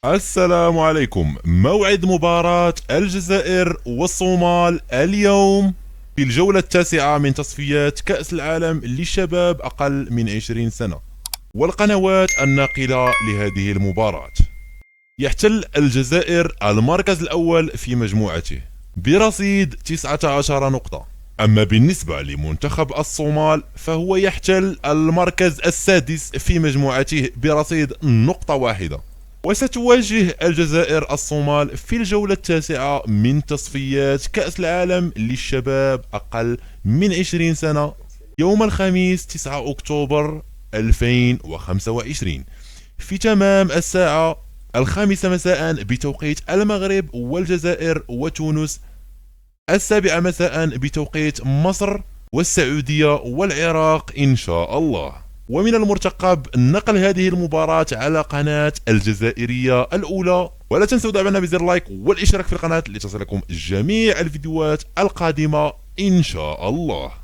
السلام عليكم. موعد مباراة الجزائر والصومال اليوم في الجولة التاسعة من تصفيات كأس العالم للشباب أقل من 20 سنة. والقنوات الناقلة لهذه المباراة: يحتل الجزائر المركز الأول في مجموعته برصيد 19 نقطة. أما بالنسبة لمنتخب الصومال فهو يحتل المركز السادس في مجموعته برصيد نقطة واحدة. وستواجه الجزائر الصومال في الجولة التاسعة من تصفيات كأس العالم للشباب أقل من 20 سنة يوم الخميس 9 أكتوبر 2025 في تمام الساعة 5 مساء بتوقيت المغرب والجزائر وتونس، 7 مساء بتوقيت مصر والسعودية والعراق إن شاء الله. ومن المرتقب نقل هذه المباراة على قناة الجزائرية الأولى. ولا تنسوا دعمنا بزر لايك والاشتراك في القناة لتصلكم جميع الفيديوهات القادمة إن شاء الله.